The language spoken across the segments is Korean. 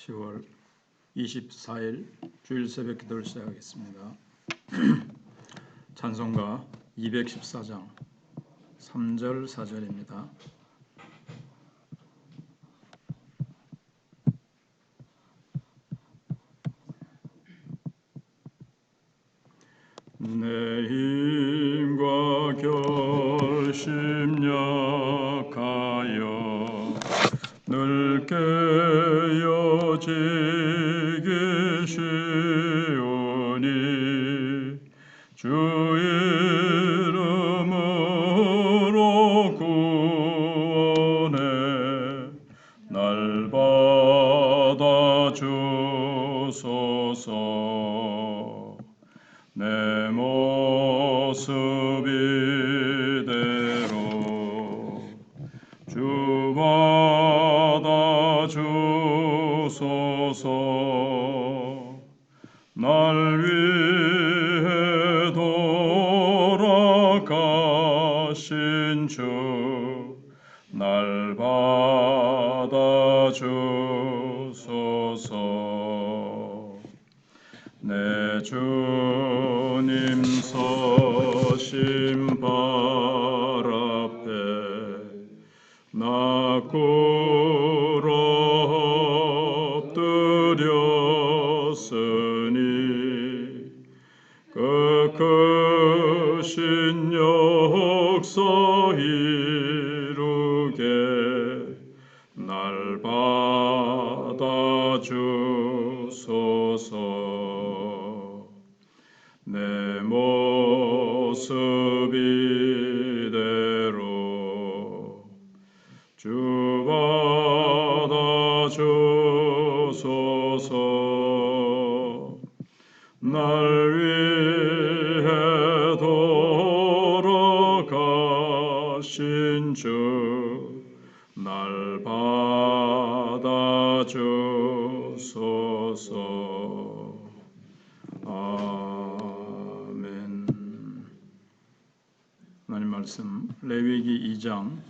10월 24일 주일 새벽 기도를 시작하겠습니다. 찬송가 214장 3절 4절입니다. 내 힘과 결심 약하여 늘 깨어지기 쉬우니 주 이름으로 구원해 날 받아주소서. 내 모습 이대로 주 받아주소서. 날 위해 돌아가신 주 날 받아주소서. 내 주님 서신 발 앞에 나 꿇어 엎드렸으니 그 크신 역사 이루게 날 받아주소서. 내 모습 이대로 주 받아주소서. 날 위해 돌아가신 주 날 받아주소서. 아멘. 하나님 말씀 레위기 2장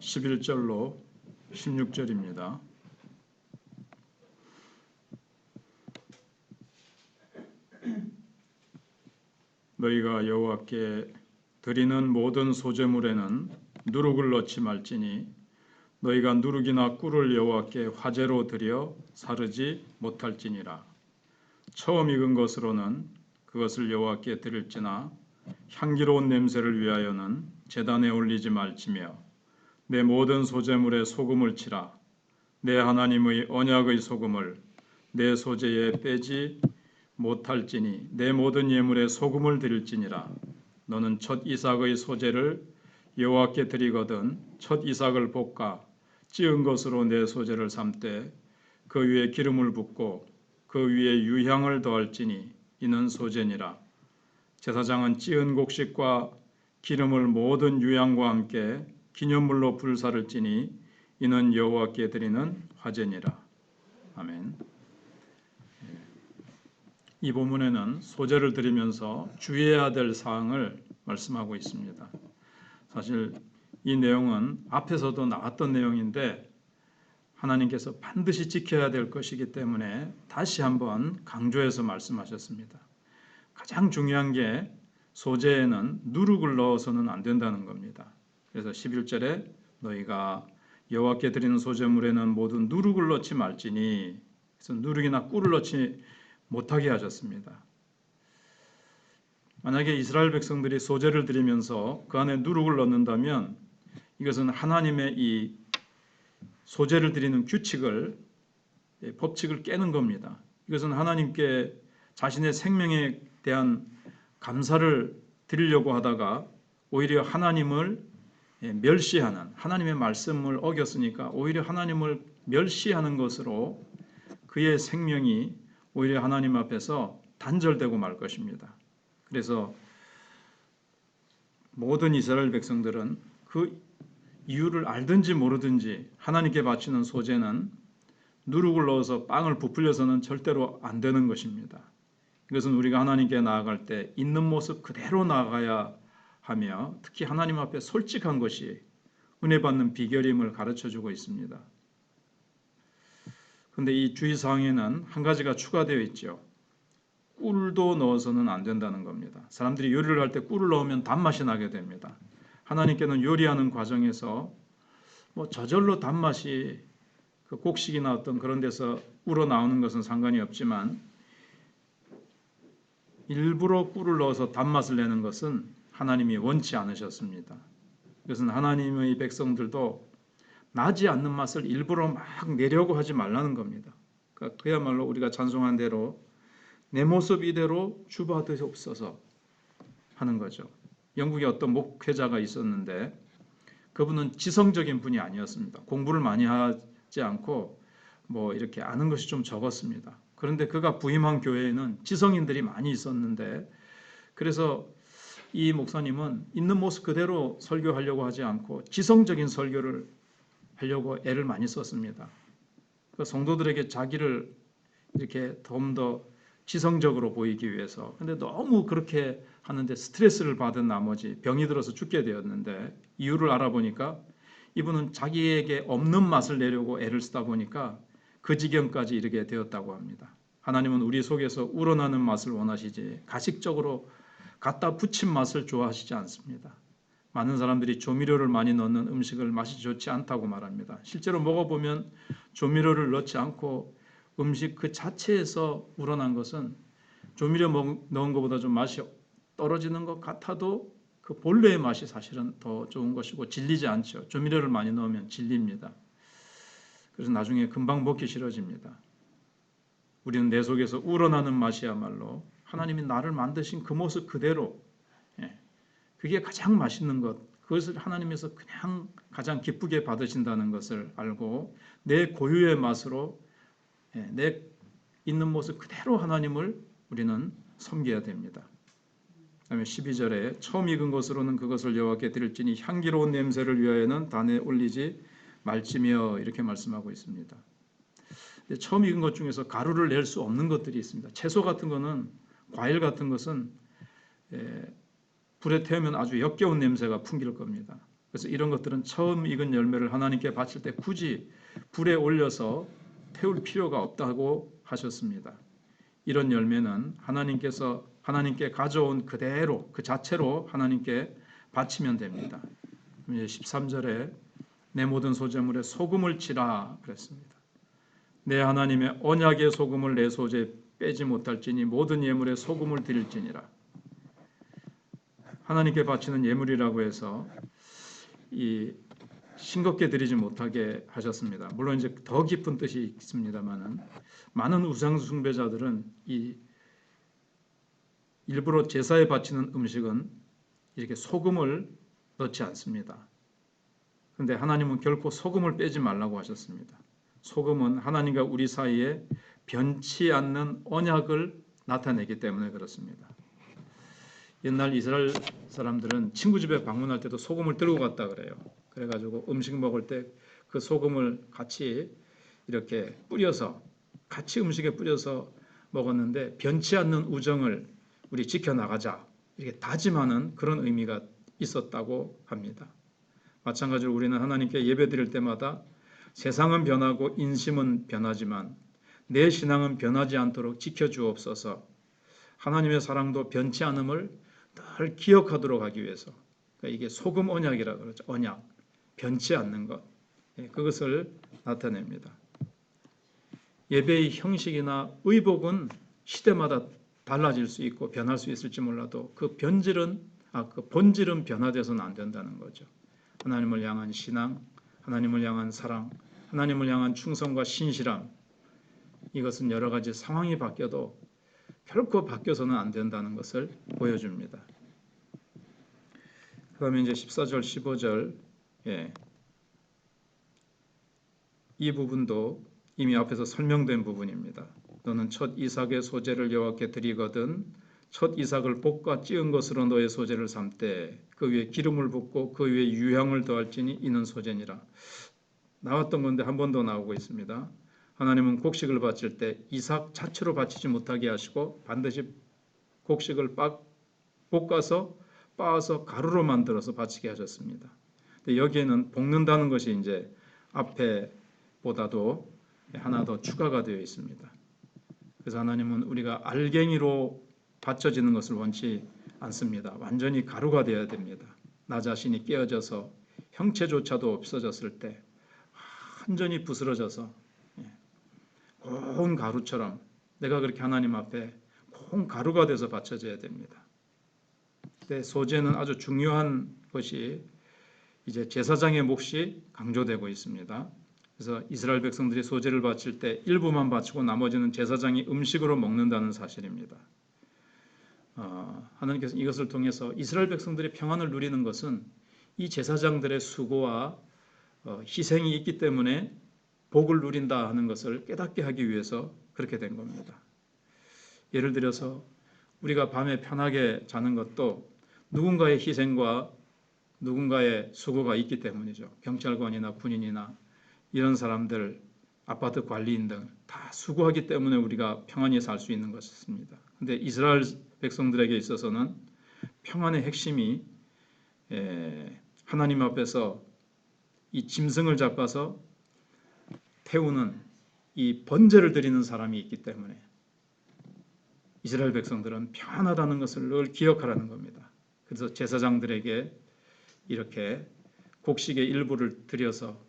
11절로 16절입니다. 너희가 여호와께 드리는 모든 소제물에는 누룩을 넣지 말지니 너희가 누룩이나 꿀을 여호와께 화제로 드려 사르지 못할지니라. 처음 익은 것으로는 그것을 여호와께 드릴지나 향기로운 냄새를 위하여는 제단에 올리지 말지며 내 모든 소제물에 소금을 치라. 내 하나님의 언약의 소금을 내 소제에 빼지 못할지니 내 모든 예물에 소금을 드릴지니라. 너는 첫 이삭의 소제를 여호와께 드리거든 첫 이삭을 볶아 찌은 것으로 내 소제를 삶되 그 위에 기름을 붓고 그 위에 유향을 더할지니 이는 소제니라. 제사장은 찌은 곡식과 기름을 모든 유향과 함께 기념물로 불사를 찌니 이는 여호와께 드리는 화제니라. 아멘. 이 본문에는 소제를 드리면서 주의해야 될 사항을 말씀하고 있습니다. 사실 이 내용은 앞에서도 나왔던 내용인데 하나님께서 반드시 지켜야 될 것이기 때문에 다시 한번 강조해서 말씀하셨습니다. 가장 중요한 게 소제에는 누룩을 넣어서는 안 된다는 겁니다. 그래서 11절에 너희가 여호와께 드리는 소제물에는 모든 누룩을 넣지 말지니, 그래서 누룩이나 꿀을 넣지 못하게 하셨습니다. 만약에 이스라엘 백성들이 소제를 드리면서 그 안에 누룩을 넣는다면 이것은 하나님의 이 소제를 드리는 규칙을, 법칙을 깨는 겁니다. 이것은 하나님께 자신의 생명에 대한 감사를 드리려고 하다가 오히려 하나님을 멸시하는, 하나님의 말씀을 어겼으니까 오히려 하나님을 멸시하는 것으로 그의 생명이 오히려 하나님 앞에서 단절되고 말 것입니다. 그래서 모든 이스라엘 백성들은 그 이유를 알든지 모르든지 하나님께 바치는 소제는 누룩을 넣어서 빵을 부풀려서는 절대로 안 되는 것입니다. 이것은 우리가 하나님께 나아갈 때 있는 모습 그대로 나아가야 하며 특히 하나님 앞에 솔직한 것이 은혜 받는 비결임을 가르쳐주고 있습니다. 근데 이 주의사항에는 한 가지가 추가되어 있죠. 꿀도 넣어서는 안 된다는 겁니다. 사람들이 요리를 할 때 꿀을 넣으면 단맛이 나게 됩니다. 하나님께는 요리하는 과정에서 뭐 저절로 단맛이 그 곡식이나 어떤 그런 데서 우러나오는 것은 상관이 없지만 일부러 꿀을 넣어서 단맛을 내는 것은 하나님이 원치 않으셨습니다. 그것은 하나님의 백성들도 나지 않는 맛을 일부러 막 내려고 하지 말라는 겁니다. 그러니까 그야말로 우리가 찬송한 대로 내 모습 이대로 주받으시옵소서 하는 거죠. 영국에 어떤 목회자가 있었는데 그분은 지성적인 분이 아니었습니다. 공부를 많이 하지 않고 뭐 이렇게 아는 것이 좀 적었습니다. 그런데 그가 부임한 교회에는 지성인들이 많이 있었는데 그래서 이 목사님은 있는 모습 그대로 설교하려고 하지 않고 지성적인 설교를 하려고 애를 많이 썼습니다. 그 성도들에게 자기를 이렇게 좀 더 지성적으로 보이기 위해서. 근데 너무 그렇게 하는데 스트레스를 받은 나머지 병이 들어서 죽게 되었는데 이유를 알아보니까 이분은 자기에게 없는 맛을 내려고 애를 쓰다 보니까 그 지경까지 이르게 되었다고 합니다. 하나님은 우리 속에서 우러나는 맛을 원하시지 가식적으로 갖다 붙인 맛을 좋아하시지 않습니다. 많은 사람들이 조미료를 많이 넣는 음식을 맛이 좋지 않다고 말합니다. 실제로 먹어보면 조미료를 넣지 않고 음식 그 자체에서 우러난 것은 조미료 넣은 것보다 좀 맛이 떨어지는 것 같아도 그 본래의 맛이 사실은 더 좋은 것이고 질리지 않죠. 조미료를 많이 넣으면 질립니다. 그래서 나중에 금방 먹기 싫어집니다. 우리는 내 속에서 우러나는 맛이야말로 하나님이 나를 만드신 그 모습 그대로, 그게 가장 맛있는 것, 그것을 하나님께서 그냥 가장 기쁘게 받으신다는 것을 알고 내 고유의 맛으로 내 있는 모습 그대로 하나님을 우리는 섬겨야 됩니다. 그다음에 12절에 처음 익은 것으로는 그것을 여호와께 드릴지니 향기로운 냄새를 위하여는 단에 올리지 말지며 이렇게 말씀하고 있습니다. 처음 익은 것 중에서 가루를 낼 수 없는 것들이 있습니다. 채소 같은 거는, 과일 같은 것은 불에 태우면 아주 역겨운 냄새가 풍길 겁니다. 그래서 이런 것들은 처음 익은 열매를 하나님께 바칠 때 굳이 불에 올려서 태울 필요가 없다고 하셨습니다. 이런 열매는 하나님께 가져온 그대로 그 자체로 하나님께 바치면 됩니다. 이제 13절에 내 모든 소재물에 소금을 치라 그랬습니다. 내 하나님의 언약의 소금을 내 소재에 빼지 못할지니 모든 예물에 소금을 드릴지니라. 하나님께 바치는 예물이라고 해서 이 싱겁게 드리지 못하게 하셨습니다. 물론 이제 더 깊은 뜻이 있습니다만은 많은 우상 숭배자들은 이 일부러 제사에 바치는 음식은 이렇게 소금을 넣지 않습니다. 그런데 하나님은 결코 소금을 빼지 말라고 하셨습니다. 소금은 하나님과 우리 사이에 변치 않는 언약을 나타내기 때문에 그렇습니다. 옛날 이스라엘 사람들은 친구 집에 방문할 때도 소금을 들고 갔다 그래요. 그래가지고 음식 먹을 때 그 소금을 같이 이렇게 뿌려서 같이 음식에 뿌려서 먹었는데 변치 않는 우정을 우리 지켜나가자 이렇게 다짐하는 그런 의미가 있었다고 합니다. 마찬가지로 우리는 하나님께 예배드릴 때마다 세상은 변하고 인심은 변하지만 내 신앙은 변하지 않도록 지켜주옵소서. 하나님의 사랑도 변치 않음을 늘 기억하도록 하기 위해서, 그러니까 이게 소금 언약이라고 그러죠. 언약, 변치 않는 것, 그것을 나타냅니다. 예배의 형식이나 의복은 시대마다 달라질 수 있고 변할 수 있을지 몰라도 그 본질은 변화돼서는 안 된다는 거죠. 하나님을 향한 신앙, 하나님을 향한 사랑, 하나님을 향한 충성과 신실함, 이것은 여러 가지 상황이 바뀌어도 결코 바뀌어서는 안 된다는 것을 보여줍니다. 그 다음에 이제 14절, 15절, 이 부분도 이미 앞에서 설명된 부분입니다. 너는 첫 이삭의 소재를 여호와께 드리거든 첫 이삭을 볶아 찌은 것으로 너의 소재를 삼되 그 위에 기름을 붓고 그 위에 유향을 더할지니 이는 소재니라. 나왔던 건데 한 번 더 나오고 있습니다. 하나님은 곡식을 바칠 때 이삭 자체로 바치지 못하게 하시고 반드시 곡식을 볶아서 빻아서 가루로 만들어서 바치게 하셨습니다. 근데 여기에는 볶는다는 것이 이제 앞에보다도 하나 더 추가가 되어 있습니다. 그래서 하나님은 우리가 알갱이로 받쳐지는 것을 원치 않습니다. 완전히 가루가 되어야 됩니다. 나 자신이 깨어져서 형체조차도 없어졌을 때 완전히 부스러져서 고운 가루처럼 내가 그렇게 하나님 앞에 고운 가루가 돼서 받쳐져야 됩니다. 근데 소재는 아주 중요한 것이 이제 제사장의 몫이 강조되고 있습니다. 그래서 이스라엘 백성들이 소재를 바칠 때 일부만 바치고 나머지는 제사장이 음식으로 먹는다는 사실입니다. 하나님께서 이것을 통해서 이스라엘 백성들이 평안을 누리는 것은 이 제사장들의 수고와 희생이 있기 때문에 복을 누린다 하는 것을 깨닫게 하기 위해서 그렇게 된 겁니다. 예를 들어서 우리가 밤에 편하게 자는 것도 누군가의 희생과 누군가의 수고가 있기 때문이죠. 경찰관이나 군인이나 이런 사람들, 아파트 관리인 등 다 수고하기 때문에 우리가 평안히 살 수 있는 것입니다. 그런데 이스라엘 백성들에게 있어서는 평안의 핵심이 하나님 앞에서 이 짐승을 잡아서 태우는 이 번제를 드리는 사람이 있기 때문에 이스라엘 백성들은 평안하다는 것을 늘 기억하라는 겁니다. 그래서 제사장들에게 이렇게 곡식의 일부를 드려서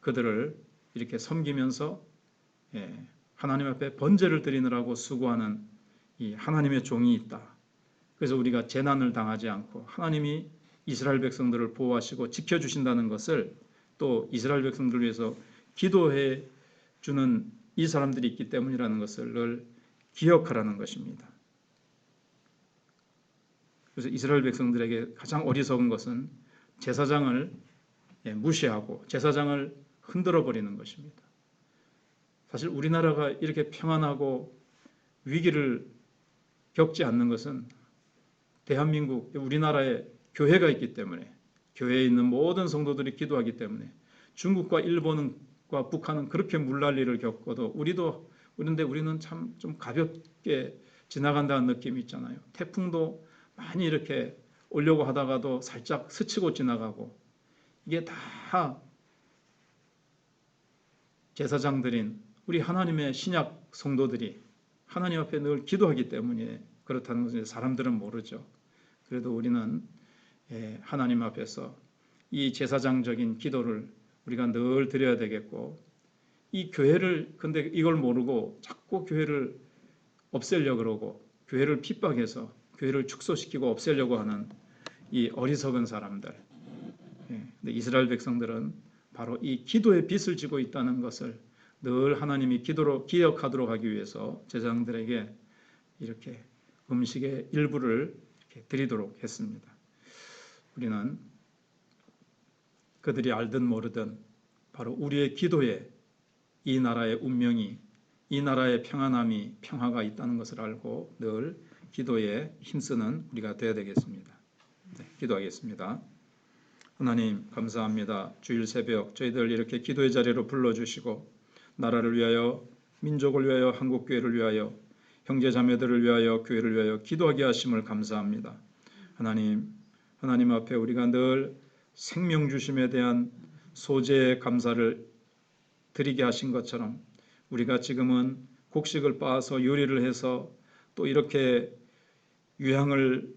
그들을 이렇게 섬기면서 하나님 앞에 번제를 드리느라고 수고하는 이 하나님의 종이 있다. 그래서 우리가 재난을 당하지 않고 하나님이 이스라엘 백성들을 보호하시고 지켜주신다는 것을 또 이스라엘 백성들을 위해서 기도해 주는 이 사람들이 있기 때문이라는 것을 늘 기억하라는 것입니다. 그래서 이스라엘 백성들에게 가장 어리석은 것은 제사장을 무시하고 제사장을 흔들어 버리는 것입니다. 사실 우리나라가 이렇게 평안하고 위기를 겪지 않는 것은 대한민국, 우리나라에 교회가 있기 때문에 교회에 있는 모든 성도들이 기도하기 때문에 중국과 일본과 북한은 그렇게 물난리를 겪어도 그런데 우리는 참 좀 가볍게 지나간다는 느낌이 있잖아요. 태풍도 많이 이렇게 오려고 하다가도 살짝 스치고 지나가고 이게 다 제사장들인 우리 하나님의 신약 성도들이 하나님 앞에 늘 기도하기 때문에 그렇다는 것을 사람들은 모르죠. 그래도 우리는 하나님 앞에서 이 제사장적인 기도를 우리가 늘 드려야 되겠고 이 교회를 근데 이걸 모르고 자꾸 교회를 없애려고 그러고 교회를 핍박해서 교회를 축소시키고 없애려고 하는 이 어리석은 사람들. 근데 이스라엘 백성들은 바로 이 기도의 빚을 지고 있다는 것을 늘 하나님이 기도로 기억하도록 하기 위해서 제사장들에게 이렇게 음식의 일부를 이렇게 드리도록 했습니다. 우리는 그들이 알든 모르든 바로 우리의 기도에 이 나라의 운명이 이 나라의 평안함이 평화가 있다는 것을 알고 늘 기도에 힘쓰는 우리가 되어야 되겠습니다. 기도하겠습니다. 하나님 감사합니다. 주일 새벽 저희들 이렇게 기도의 자리로 불러주시고 나라를 위하여 민족을 위하여 한국교회를 위하여 형제자매들을 위하여 교회를 위하여 기도하게 하심을 감사합니다. 하나님 앞에 우리가 늘 생명 주심에 대한 소재의 감사를 드리게 하신 것처럼 우리가 지금은 곡식을 빻아서 요리를 해서 또 이렇게 유향을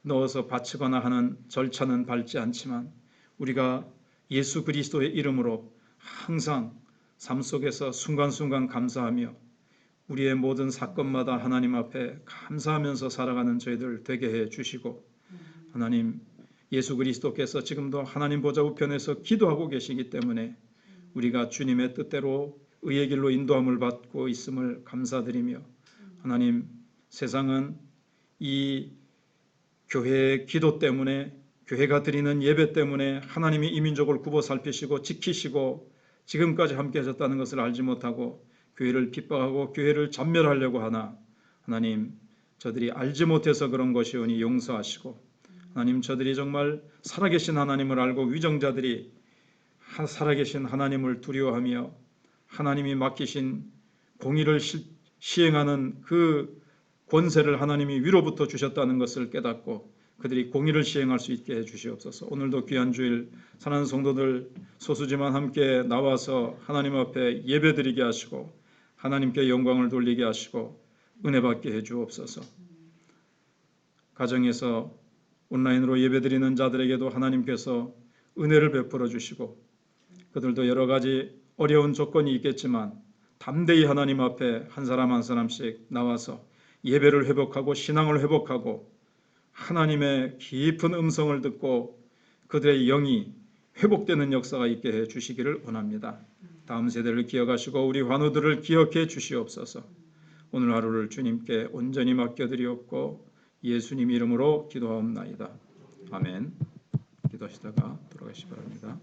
넣어서 바치거나 하는 절차는 밟지 않지만 우리가 예수 그리스도의 이름으로 항상 삶 속에서 순간순간 감사하며 우리의 모든 사건마다 하나님 앞에 감사하면서 살아가는 저희들 되게 해 주시고 하나님 예수 그리스도께서 지금도 하나님 보좌 우편에서 기도하고 계시기 때문에 우리가 주님의 뜻대로 의의 길로 인도함을 받고 있음을 감사드리며 하나님 세상은 이 교회의 기도 때문에 교회가 드리는 예배 때문에 하나님이 이 민족을 굽어 살피시고 지키시고 지금까지 함께 하셨다는 것을 알지 못하고 교회를 핍박하고 교회를 전멸하려고 하나 하나님 저들이 알지 못해서 그런 것이오니 용서하시고 하나님 저들이 정말 살아계신 하나님을 알고 위정자들이 살아계신 하나님을 두려워하며 하나님이 맡기신 공의를 시행하는 그 권세를 하나님이 위로부터 주셨다는 것을 깨닫고 그들이 공의를 시행할 수 있게 해 주시옵소서. 오늘도 귀한 주일 사랑하는 성도들 소수지만 함께 나와서 하나님 앞에 예배드리게 하시고 하나님께 영광을 돌리게 하시고 은혜 받게 해 주옵소서. 가정에서 온라인으로 예배드리는 자들에게도 하나님께서 은혜를 베풀어 주시고 그들도 여러 가지 어려운 조건이 있겠지만 담대히 하나님 앞에 한 사람 한 사람씩 나와서 예배를 회복하고 신앙을 회복하고 하나님의 깊은 음성을 듣고 그들의 영이 회복되는 역사가 있게 해 주시기를 원합니다. 다음 세대를 기억하시고 우리 환우들을 기억해 주시옵소서. 오늘 하루를 주님께 온전히 맡겨드리옵고 예수님 이름으로 기도하옵나이다. 아멘. 기도하시다가 돌아가시기 바랍니다.